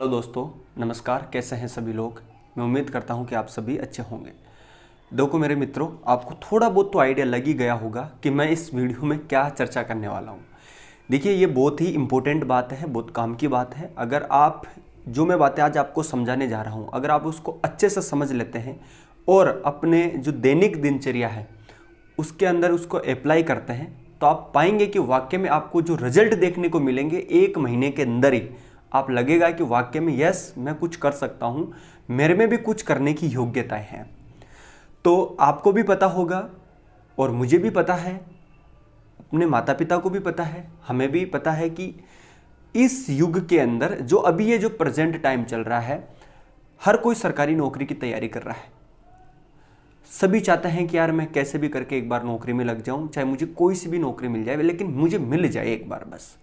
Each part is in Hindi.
हेलो दोस्तों, नमस्कार। कैसे हैं सभी लोग। मैं उम्मीद करता हूं कि आप सभी अच्छे होंगे। देखो मेरे मित्रों, आपको थोड़ा बहुत तो आइडिया लग ही गया होगा कि मैं इस वीडियो में क्या चर्चा करने वाला हूं। देखिए, ये बहुत ही इम्पोर्टेंट बात है, बहुत काम की बात है। अगर आप जो मैं बातें आज आपको समझाने जा रहा हूं, अगर आप उसको अच्छे से समझ लेते हैं और अपने जो दैनिक दिनचर्या है उसके अंदर उसको अप्लाई करते हैं, तो आप पाएंगे कि वाकई में आपको जो रिजल्ट देखने को मिलेंगे 1 महीने के अंदर ही, आप लगेगा कि वाकई में यस, मैं कुछ कर सकता हूँ, मेरे में भी कुछ करने की योग्यताएं हैं। तो आपको भी पता होगा और मुझे भी पता है, अपने माता पिता को भी पता है, हमें भी पता है कि इस युग के अंदर जो अभी ये जो प्रेजेंट टाइम चल रहा है, हर कोई सरकारी नौकरी की तैयारी कर रहा है। सभी चाहते हैं कि यार मैं कैसे भी करके एक बार नौकरी में लग जाऊं, चाहे मुझे कोई सी भी नौकरी मिल जाए, लेकिन मुझे मिल जाए एक बार बस,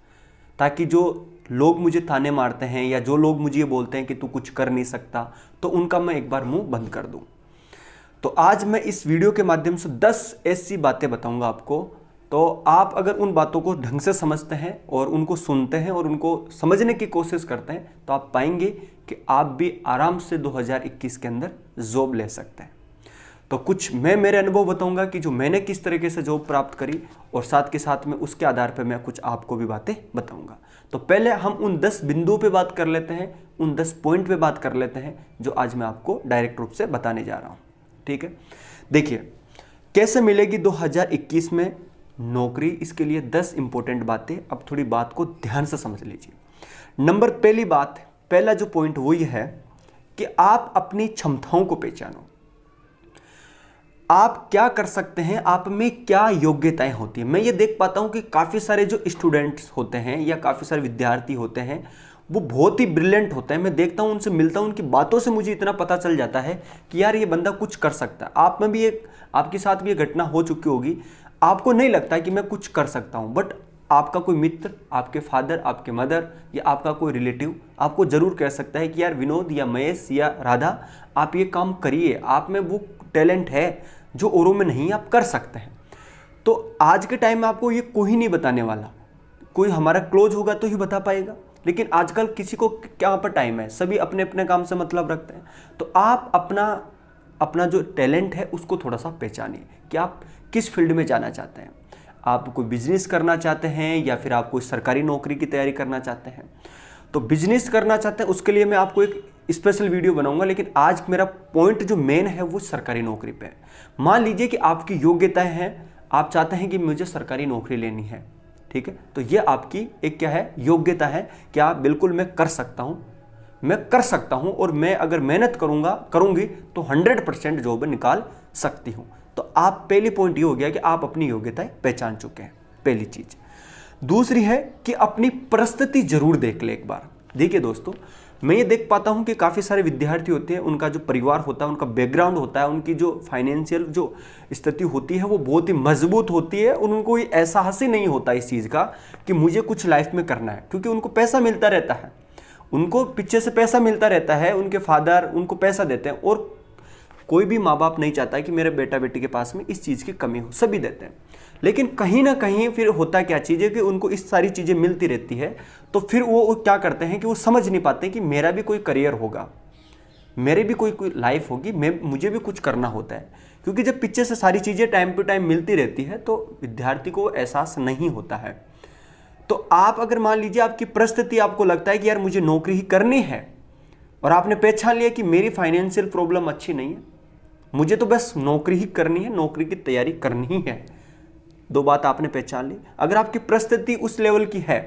ताकि जो लोग मुझे ताने मारते हैं या जो लोग मुझे ये बोलते हैं कि तू कुछ कर नहीं सकता, तो उनका मैं एक बार मुंह बंद कर दूं। तो आज मैं इस वीडियो के माध्यम से 10 ऐसी बातें बताऊंगा आपको। तो आप अगर उन बातों को ढंग से समझते हैं और उनको सुनते हैं और उनको समझने की कोशिश करते हैं, तो आप पाएंगे कि आप भी आराम से 2021 के अंदर जॉब ले सकते हैं। तो कुछ मैं मेरे अनुभव बताऊंगा कि जो मैंने किस तरीके से जॉब प्राप्त करी, और साथ के साथ में उसके आधार पर मैं कुछ आपको भी बातें बताऊंगा। तो पहले हम उन 10 बिंदुओं पे बात कर लेते हैं, उन 10 पॉइंट पे बात कर लेते हैं जो आज मैं आपको डायरेक्ट रूप से बताने जा रहा हूं। ठीक है, देखिए कैसे मिलेगी 2021 में नौकरी, इसके लिए 10 इंपॉर्टेंट बातें। अब थोड़ी बात को ध्यान से समझ लीजिए। पहला जो पॉइंट वो ये है कि आप अपनी क्षमताओं को पहचानो। आप क्या कर सकते हैं, आप में क्या योग्यताएं होती हैं। मैं ये देख पाता हूं कि काफ़ी सारे जो स्टूडेंट्स होते हैं या काफ़ी सारे विद्यार्थी होते हैं, वो बहुत ही ब्रिलियंट होते हैं। मैं देखता हूं, उनसे मिलता हूं, उनकी बातों से मुझे इतना पता चल जाता है कि यार ये बंदा कुछ कर सकता है। आप में भी आपके साथ भी ये घटना हो चुकी होगी। आपको नहीं लगता कि मैं कुछ कर सकता हूँ, बट आपका कोई मित्र, आपके फादर, आपके मदर या आपका कोई रिलेटिव आपको जरूर कह सकता है कि यार विनोद या महेश या राधा, आप ये काम करिए, आप में वो टैलेंट है जो औरों में नहीं, आप कर सकते हैं। तो आज के टाइम में आपको ये कोई नहीं बताने वाला, कोई हमारा क्लोज होगा तो ही बता पाएगा। लेकिन आजकल किसी को क्या पर टाइम है, सभी अपने अपने काम से मतलब रखते हैं। तो आप अपना जो टैलेंट है उसको थोड़ा सा पहचानिए कि आप किस फील्ड में जाना चाहते हैं। आप कोई बिजनेस करना चाहते हैं या फिर आप कोई सरकारी नौकरी की तैयारी करना चाहते हैं। तो बिजनेस करना चाहते हैं, उसके लिए मैं आपको एक स्पेशल वीडियो बनाऊंगा, लेकिन आज मेरा पॉइंट जो मेन है वो सरकारी नौकरी पे है। मान लीजिए कि आपकी योग्यताएं हैं, आप चाहते हैं कि मुझे सरकारी नौकरी लेनी है, ठीक है, तो ये आपकी एक क्या है, योग्यता है कि आप बिल्कुल मैं कर सकता हूं और मैं अगर मेहनत करूंगी तो 100% जॉब निकाल सकती हूं। तो आप पहली पॉइंट ये हो गया कि आप अपनी योग्यताएं पहचान चुके हैं, पहली चीज। दूसरी है कि अपनी परिस्थिति जरूर देख ले एक बार। देखिए दोस्तों, मैं ये देख पाता हूं कि काफ़ी सारे विद्यार्थी होते हैं, उनका जो परिवार होता है, उनका बैकग्राउंड होता है, उनकी जो फाइनेंशियल जो स्थिति होती है वो बहुत ही मजबूत होती है, और उनको ये एहसास ही नहीं होता इस चीज़ का कि मुझे कुछ लाइफ में करना है, क्योंकि उनको पैसा मिलता रहता है, उनको पीछे से पैसा मिलता रहता है, उनके फादर उनको पैसा देते हैं। और कोई भी माँ बाप नहीं चाहता कि मेरे बेटा बेटी के पास में इस चीज़ की कमी हो, सभी देते हैं। लेकिन कहीं ना कहीं फिर होता क्या चीज़ है कि उनको इस सारी चीज़ें मिलती रहती है, तो फिर वो क्या करते हैं कि वो समझ नहीं पाते कि मेरा भी कोई करियर होगा, मेरे भी कोई लाइफ होगी, मुझे भी कुछ करना होता है। क्योंकि जब पीछे से सारी चीज़ें टाइम टू टाइम मिलती रहती है तो विद्यार्थी को एहसास नहीं होता है। तो आप अगर मान लीजिए आपकी परिस्थिति, आपको लगता है कि यार मुझे नौकरी ही करनी है, और आपने पहचान लिया कि मेरी फाइनेंशियल प्रॉब्लम अच्छी नहीं है, मुझे तो बस नौकरी ही करनी है, नौकरी की तैयारी करनी ही है, दो बात आपने पहचान ली। अगर आपकी परिस्थिति उस लेवल की है,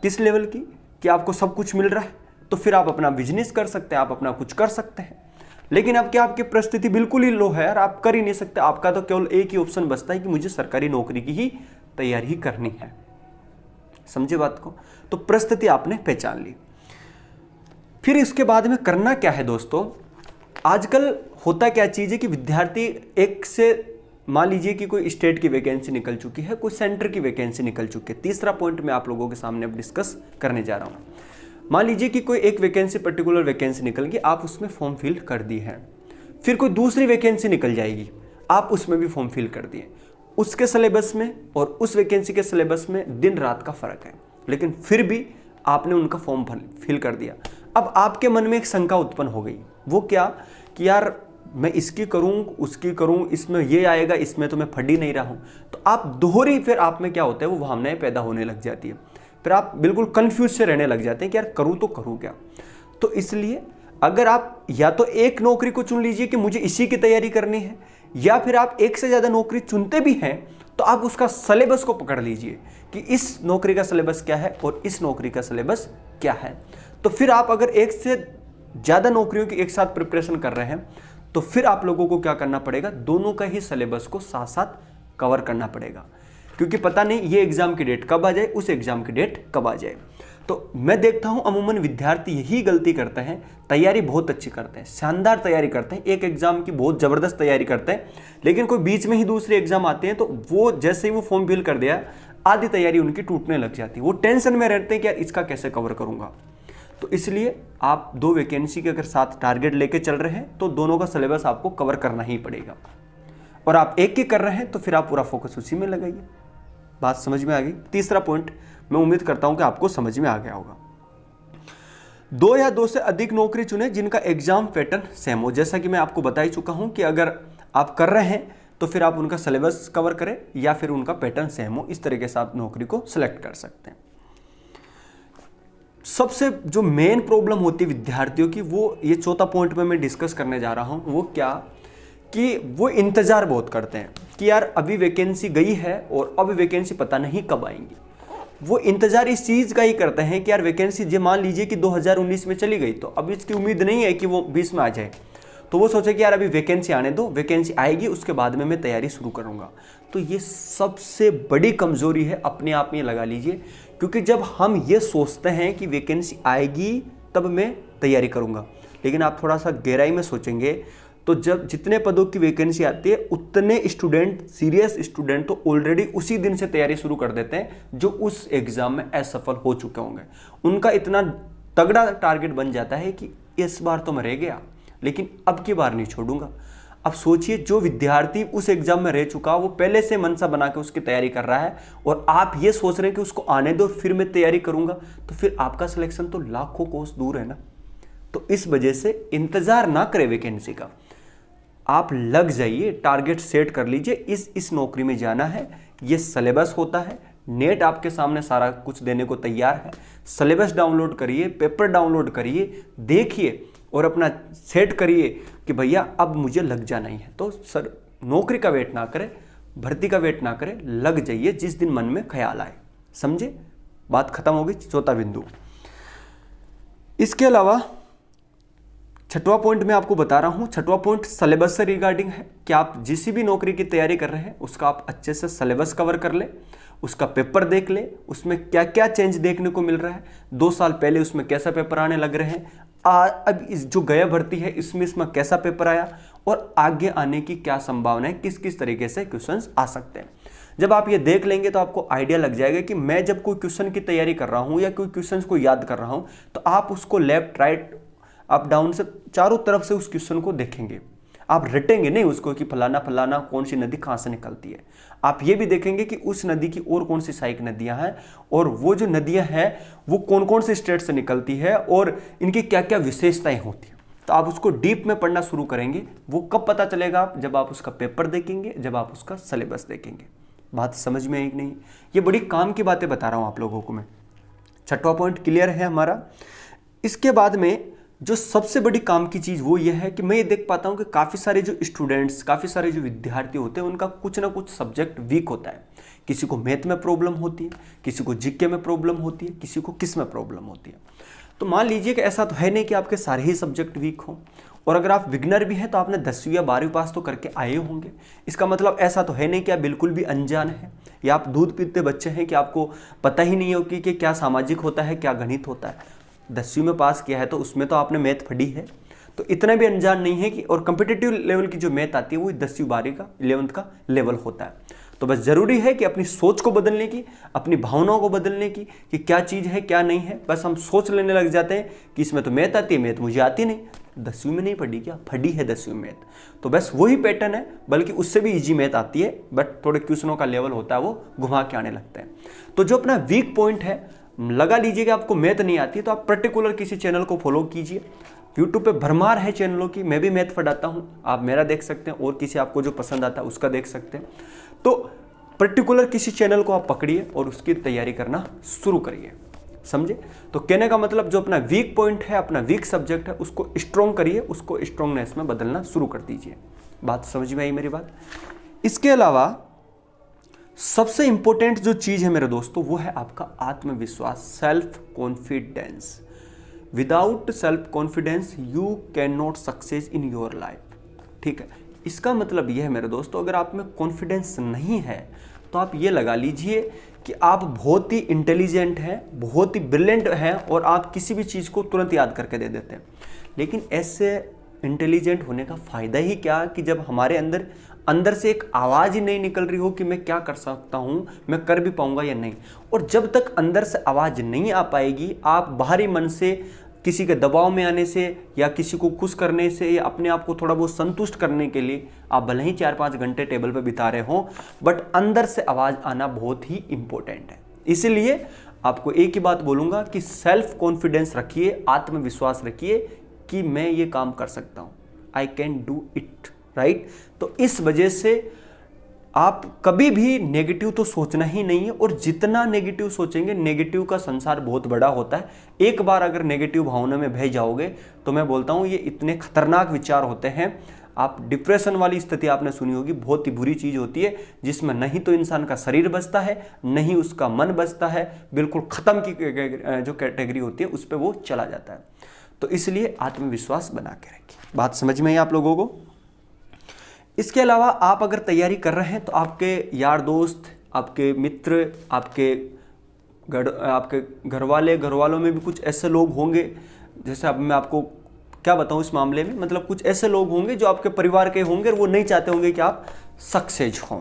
किस लेवल की, कि आपको सब कुछ मिल रहा है, तो फिर आप अपना बिजनेस कर सकते हैं, आप अपना कुछ कर सकते हैं। लेकिन अब क्या आपकी परिस्थिति बिल्कुल ही लो है और आप कर ही नहीं सकते, आपका तो केवल एक ही ऑप्शन बचता है कि मुझे सरकारी नौकरी की ही तैयारी ही करनी है। समझे बात को। तो परिस्थिति आपने पहचान ली। फिर इसके बाद में करना क्या है दोस्तों, आजकल होता क्या चीज़ है कि विद्यार्थी एक से, मान लीजिए कि कोई स्टेट की वैकेंसी निकल चुकी है, कोई सेंटर की वैकेंसी निकल चुकी है। तीसरा पॉइंट मैं आप लोगों के सामने अब डिस्कस करने जा रहा हूँ। मान लीजिए कि कोई एक वैकेंसी, पर्टिकुलर वैकेंसी निकल गई, आप उसमें फॉर्म फिल कर दिए हैं। फिर कोई दूसरी वैकेंसी निकल जाएगी, आप उसमें भी फॉर्म फिल कर दिए। उसके सिलेबस में और उस वैकेंसी के सिलेबस में दिन रात का फर्क है, लेकिन फिर भी आपने उनका फॉर्म फिल कर दिया। अब आपके मन में एक शंका उत्पन्न हो गई, वो क्या कि यार मैं इसकी करूं उसकी करूं, इसमें ये आएगा, इसमें तो मैं फट ही नहीं रहा हूं। तो आप दोहरी फिर आप में क्या होता है, वो भावनाएं पैदा होने लग जाती है। फिर आप बिल्कुल कंफ्यूज से रहने लग जाते हैं कि यार करूं तो करूं क्या। तो इसलिए अगर आप या तो एक नौकरी को चुन लीजिए कि मुझे इसी की तैयारी करनी है, या फिर आप एक से ज़्यादा नौकरी चुनते भी हैं तो आप उसका सिलेबस को पकड़ लीजिए कि इस नौकरी का सिलेबस क्या है और इस नौकरी का सिलेबस क्या है। तो फिर आप अगर एक से ज़्यादा नौकरियों की एक साथ प्रिपरेशन कर रहे हैं तो फिर आप लोगों को क्या करना पड़ेगा, दोनों का ही सिलेबस को साथ साथ कवर करना पड़ेगा, क्योंकि पता नहीं ये एग्जाम की डेट कब आ जाए, उस एग्जाम की डेट कब आ जाए। तो मैं देखता हूं अमूमन विद्यार्थी यही गलती करते हैं, तैयारी बहुत अच्छी करते हैं, शानदार तैयारी करते हैं, एक एग्जाम की बहुत ज़बरदस्त तैयारी करते हैं, लेकिन कोई बीच में ही दूसरे एग्जाम आते हैं तो वो जैसे ही वो फॉर्म फिल कर दिया आधी तैयारी उनकी टूटने लग जाती है। वो टेंशन में रहते हैं कि यार इसका कैसे कवर करूंगा। तो इसलिए आप 2 वैकेंसी के अगर साथ टारगेट लेके चल रहे हैं तो दोनों का सिलेबस आपको कवर करना ही पड़ेगा, और आप एक की कर रहे हैं तो फिर आप पूरा फोकस उसी में लगाइए। बात समझ में आ गई। तीसरा पॉइंट मैं उम्मीद करता हूं कि आपको समझ में आ गया होगा। 2 या 2 से अधिक नौकरी चुने जिनका एग्जाम पैटर्न सेम हो। जैसा कि मैं आपको बता ही चुका हूं कि अगर आप कर रहे हैं तो फिर आप उनका सिलेबस कवर करें या फिर उनका पैटर्न सेम हो, इस तरीके से आप नौकरी को सिलेक्ट कर सकते हैं। सबसे जो मेन प्रॉब्लम होती है विद्यार्थियों की, वो ये चौथा पॉइंट में मैं डिस्कस करने जा रहा हूं, वो क्या कि वो इंतजार बहुत करते हैं कि यार अभी वैकेंसी गई है और अभी वैकेंसी पता नहीं कब आएंगी। वो इंतजार इस चीज़ का ही करते हैं कि यार वैकेंसी जो मान लीजिए कि 2019 में चली गई तो अब इसकी उम्मीद नहीं है कि वो 20 में आ जाए, तो वो सोचे कि यार अभी वैकेंसी आने दो, वैकेंसी आएगी उसके बाद में मैं तैयारी शुरू करूँगा। तो ये सबसे बड़ी कमज़ोरी है, अपने आप में लगा लीजिए, क्योंकि जब हम ये सोचते हैं कि वैकेंसी आएगी तब मैं तैयारी करूँगा, लेकिन आप थोड़ा सा गहराई में सोचेंगे तो जब जितने पदों की वैकेंसी आती है उतने स्टूडेंट, सीरियस स्टूडेंट तो ऑलरेडी उसी दिन से तैयारी शुरू कर देते हैं जो उस एग्जाम में असफल हो चुके होंगे। उनका इतना तगड़ा टारगेट बन जाता है कि इस बार तो मैं रह गया लेकिन अब की बार नहीं छोड़ूंगा। अब सोचिए जो विद्यार्थी उस एग्जाम में रह चुका वो पहले से मनसा बना के उसकी तैयारी कर रहा है और आप ये सोच रहे हैं कि उसको आने दो फिर मैं तैयारी करूंगा, तो फिर आपका सिलेक्शन तो लाखों कोस दूर है ना। तो इस वजह से इंतजार ना करें वैकेंसी का, आप लग जाइए, टारगेट सेट कर लीजिए, इस नौकरी में जाना है। ये सिलेबस होता है, नेट आपके सामने सारा कुछ देने को तैयार है। सिलेबस डाउनलोड करिए, पेपर डाउनलोड करिए, देखिए और अपना सेट करिए कि भैया अब मुझे लग जाना ही है। तो सर नौकरी का वेट ना करें, भर्ती का वेट ना करें, लग जाइए जिस दिन मन में ख्याल आए। समझे? बात खत्म होगी। चौथा बिंदु। इसके अलावा छठवां पॉइंट मैं आपको बता रहा हूं। छठवां पॉइंट सिलेबस से रिगार्डिंग है कि आप जिस भी नौकरी की तैयारी कर रहे हैं उसका आप अच्छे से सिलेबस कवर कर ले, उसका पेपर देख ले, उसमें क्या क्या चेंज देखने को मिल रहा है, 2 साल पहले उसमें कैसा पेपर आने लग रहे हैं, अब इस जो गया भर्ती है इसमें कैसा पेपर आया और आगे आने की क्या संभावना है, किस किस तरीके से क्वेश्चंस आ सकते हैं। जब आप ये देख लेंगे तो आपको आइडिया लग जाएगा कि मैं जब कोई क्वेश्चन की तैयारी कर रहा हूं या कोई क्वेश्चन को याद कर रहा हूं तो आप उसको लेफ्ट राइट अप डाउन से चारों तरफ से उस क्वेश्चन को देखेंगे। आप रटेंगे नहीं उसको कि फलाना फलाना कौन सी नदी कहाँ से निकलती है। आप ये भी देखेंगे कि उस नदी की और कौन सी सहायक नदियां हैं और वो जो नदियां हैं वो कौन कौन से स्टेट से निकलती है और इनकी क्या क्या विशेषताएं होती हैं। तो आप उसको डीप में पढ़ना शुरू करेंगे। वो कब पता चलेगा? जब आप उसका पेपर देखेंगे, जब आप उसका सिलेबस देखेंगे। बात समझ में आई नहीं? ये बड़ी काम की बातें बता रहा हूँ आप लोगों को मैं। छठवां पॉइंट क्लियर है हमारा। इसके बाद में जो सबसे बड़ी काम की चीज़ वो ये है कि मैं ये देख पाता हूँ कि काफ़ी सारे जो स्टूडेंट्स, काफ़ी सारे जो विद्यार्थी होते हैं उनका कुछ ना कुछ सब्जेक्ट वीक होता है। किसी को मैथ में प्रॉब्लम होती है, किसी को जीके में प्रॉब्लम होती है, किसी को किस में प्रॉब्लम होती है। तो मान लीजिए कि ऐसा तो है नहीं कि आपके सारे ही सब्जेक्ट वीक हों, और अगर आप बिगनर भी हैं तो आपने 10वीं या 12वीं पास तो करके आए होंगे। इसका मतलब ऐसा तो है नहीं कि आप बिल्कुल भी अनजान हैं या आप दूध पीते बच्चे हैं कि आपको पता ही नहीं हो कि क्या सामाजिक होता है, क्या गणित होता है। 10वीं में पास किया है तो उसमें तो आपने मैथ पढ़ी है, तो इतना भी अनजान नहीं है कि, और कम्पिटिटिव लेवल की जो मैथ आती है वो 10वीं 12वीं का 11th का लेवल होता है। तो बस ज़रूरी है कि अपनी सोच को बदलने की, अपनी भावनाओं को बदलने की कि क्या चीज़ है क्या नहीं है। बस हम सोच लेने लग जाते हैं कि इसमें तो मैथ आती है, मैथ मुझे आती नहीं, 10वीं में नहीं पढ़ी क्या? पढ़ी है 10वीं में मैथ। तो बस वही पैटर्न है, बल्कि उससे भी ईजी मैथ आती है, बट थोड़े क्वेश्चनों का लेवल होता है वो घुमा के आने लगता है। तो जो अपना वीक पॉइंट है लगा लीजिए कि आपको मैथ नहीं आती तो आप पर्टिकुलर किसी चैनल को फॉलो कीजिए। यूट्यूब पे भरमार है चैनलों की, मैं भी मैथ पढ़ाता हूँ, आप मेरा देख सकते हैं और किसी आपको जो पसंद आता है उसका देख सकते हैं। तो पर्टिकुलर किसी चैनल को आप पकड़िए और उसकी तैयारी करना शुरू करिए, समझे। तो कहने का मतलब जो अपना वीक पॉइंट है, अपना वीक सब्जेक्ट है, उसको स्ट्रॉन्ग करिए, उसको स्ट्रॉन्गनेस में बदलना शुरू कर दीजिए। बात समझ में आई मेरी बात। इसके अलावा सबसे इंपॉर्टेंट जो चीज है मेरे दोस्तों वो है आपका आत्मविश्वास, self confidence. Without self confidence you can not success in your life, ठीक है। इसका मतलब यह है मेरे दोस्तों, अगर आप में कॉन्फिडेंस नहीं है तो आप ये लगा लीजिए कि आप बहुत ही इंटेलिजेंट हैं, बहुत ही ब्रिलियंट हैं और आप किसी भी चीज़ को तुरंत याद करके दे देते हैं। लेकिन ऐसे इंटेलिजेंट होने का फ़ायदा ही क्या कि जब हमारे अंदर से एक आवाज़ ही नहीं निकल रही हो कि मैं क्या कर सकता हूँ, मैं कर भी पाऊँगा या नहीं। और जब तक अंदर से आवाज़ नहीं आ पाएगी, आप बाहरी मन से किसी के दबाव में आने से या किसी को खुश करने से या अपने आप को थोड़ा बहुत संतुष्ट करने के लिए आप भले ही 4-5 घंटे टेबल पे बिता रहे हो, बट अंदर से आवाज़ आना बहुत ही इंपॉर्टेंट है। इसलिए आपको एक ही बात बोलूँगा कि सेल्फ कॉन्फिडेंस रखिए, आत्मविश्वास रखिए कि मैं ये काम कर सकता हूँ, I can do it, right. तो इस वजह से आप कभी भी नेगेटिव तो सोचना ही नहीं है, और जितना नेगेटिव सोचेंगे, नेगेटिव का संसार बहुत बड़ा होता है। एक बार अगर नेगेटिव भावना में बह जाओगे तो मैं बोलता हूँ ये इतने खतरनाक विचार होते हैं। आप डिप्रेशन वाली स्थिति आपने सुनी होगी, बहुत ही बुरी चीज़ होती है जिसमें नहीं तो इंसान का शरीर बचता है, नहीं उसका मन बचता है, बिल्कुल ख़त्म की जो कैटेगरी होती है उस पर वो चला जाता है। तो इसलिए आत्मविश्वास बना के रखिए। बात समझ में आई आप लोगों को। इसके अलावा आप अगर तैयारी कर रहे हैं तो आपके यार दोस्त, आपके मित्र, आपके घर वालों में भी कुछ ऐसे लोग होंगे, जैसे अब मैं आपको क्या बताऊं इस मामले में, मतलब कुछ ऐसे लोग होंगे जो आपके परिवार के होंगे और वो नहीं चाहते होंगे कि आप सक्सेस हों,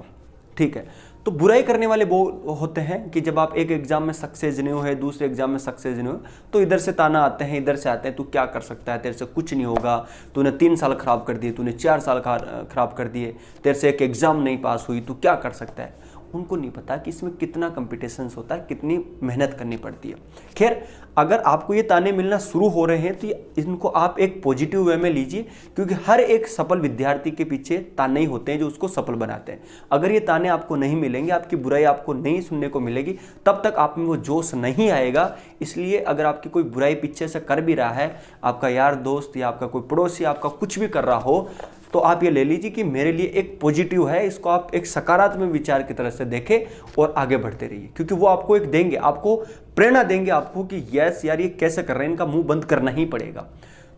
ठीक है। तो बुराई करने वाले वो होते हैं कि जब आप एक एग्जाम में सक्सेस नहीं हो, दूसरे एग्जाम में सक्सेस नहीं हो, तो इधर से ताना आते हैं, इधर से आते हैं, तू क्या कर सकता है, तेरे से कुछ नहीं होगा, तूने 3 साल खराब कर दिए, तूने 4 साल खराब कर दिए, तेरे से एक एग्जाम नहीं पास हुई, तू क्या कर सकता है। उनको नहीं पता कि इसमें कितना कंपटीशन होता है, कितनी मेहनत करनी पड़ती है। खैर, अगर आपको ये ताने मिलना शुरू हो रहे हैं तो इनको आप एक पॉजिटिव वे में लीजिए, क्योंकि हर एक सफल विद्यार्थी के पीछे ताने ही होते हैं जो उसको सफल बनाते हैं। अगर ये ताने आपको नहीं मिलेंगे, आपकी बुराई आपको नहीं सुनने को मिलेगी, तब तक आप में वो जोश नहीं आएगा। इसलिए अगर आपकी कोई बुराई पीछे से कर भी रहा है, आपका यार दोस्त या आपका कोई पड़ोसी आपका कुछ भी कर रहा हो, तो आप ये ले लीजिए कि मेरे लिए एक पॉजिटिव है, इसको आप एक सकारात्मक विचार की तरह से देखें और आगे बढ़ते रहिए, क्योंकि वो आपको एक देंगे, आपको प्रेरणा देंगे आपको कि यस यार ये कैसे कर रहे हैं, इनका मुंह बंद करना ही पड़ेगा।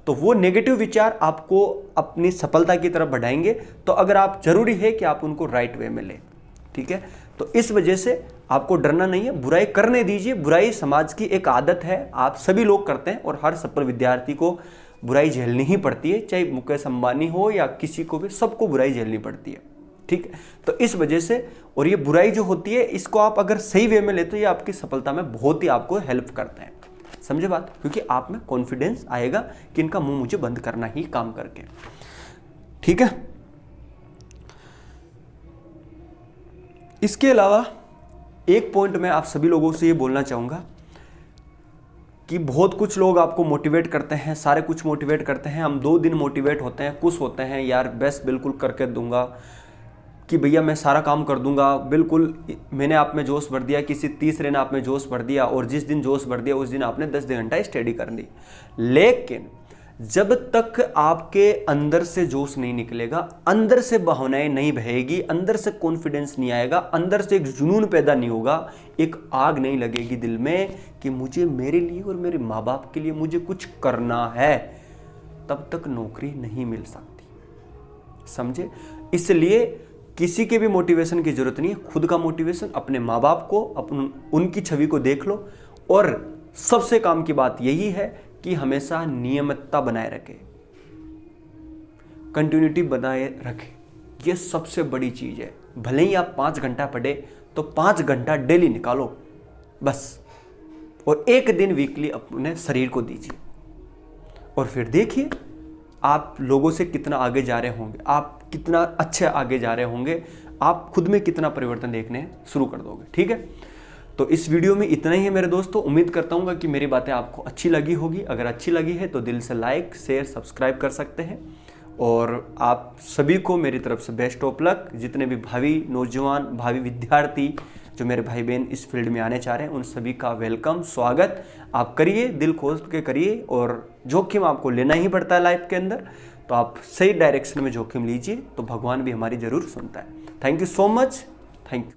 तो वो नेगेटिव विचार आपको अपनी सफलता की तरफ बढ़ाएंगे। तो अगर आप जरूरी है कि आप उनको राइट वे में लें, ठीक है। तो इस वजह से आपको डरना नहीं है, बुराई करने दीजिए। बुराई समाज की एक आदत है, आप सभी लोग करते हैं और हर सफल विद्यार्थी को बुराई झेलनी ही पड़ती है, चाहे मुकेश अंबानी हो या किसी को भी, सबको बुराई झेलनी पड़ती है, ठीक है। तो इस वजह से, और ये बुराई जो होती है इसको आप अगर सही वे में लेते हो, ये आपकी सफलता में बहुत ही आपको हेल्प करता है, समझे बात। क्योंकि आप में कॉन्फिडेंस आएगा कि इनका मुंह मुझे बंद करना ही काम करके, ठीक है। इसके अलावा एक पॉइंट मैं आप सभी लोगों से ये बोलना चाहूँगा कि बहुत कुछ लोग आपको मोटिवेट करते हैं, सारे कुछ मोटिवेट करते हैं। हम 2 दिन मोटिवेट होते हैं, खुश होते हैं, यार बेस्ट बिल्कुल करके दूंगा, कि भैया मैं सारा काम कर दूंगा, बिल्कुल मैंने आप में जोश भर दिया, किसी तीसरे ने आप में जोश भर दिया, और जिस दिन जोश भर दिया उस दिन आपने 10 घंटा स्टडी कर ली। लेकिन जब तक आपके अंदर से जोश नहीं निकलेगा, अंदर से भावनाएं नहीं बहेगी, अंदर से कॉन्फिडेंस नहीं आएगा, अंदर से एक जुनून पैदा नहीं होगा, एक आग नहीं लगेगी दिल में कि मुझे मेरे लिए और मेरे माँ बाप के लिए मुझे कुछ करना है, तब तक नौकरी नहीं मिल सकती, समझे। इसलिए किसी के भी मोटिवेशन की जरूरत नहीं है, खुद का मोटिवेशन, अपने माँ बाप को, उनकी छवि को देख लो। और सबसे काम की बात यही है कि हमेशा नियमितता बनाए रखे, कंटिन्यूटी बनाए रखे, ये सबसे बड़ी चीज है। भले ही आप 5 घंटा पढ़े तो 5 घंटा डेली निकालो बस, और 1 दिन वीकली अपने शरीर को दीजिए, और फिर देखिए आप लोगों से कितना आगे जा रहे होंगे, आप कितना अच्छे आगे जा रहे होंगे, आप खुद में कितना परिवर्तन देखने शुरू कर दोगे, ठीक है। तो इस वीडियो में इतना ही है मेरे दोस्तों। उम्मीद करता हूँ कि मेरी बातें आपको अच्छी लगी होगी। अगर अच्छी लगी है तो दिल से लाइक शेयर सब्सक्राइब कर सकते हैं। और आप सभी को मेरी तरफ से बेस्ट ऑफ लक। जितने भी भावी नौजवान भावी विद्यार्थी जो मेरे भाई बहन इस फील्ड में आने चाह रहे हैं, उन सभी का वेलकम स्वागत आप करिए, दिल खोल के करिए। और जोखिम आपको लेना ही पड़ता है लाइफ के अंदर, तो आप सही डायरेक्शन में जोखिम लीजिए, तो भगवान भी हमारी जरूर सुनता है। Thank you so much. Thank you.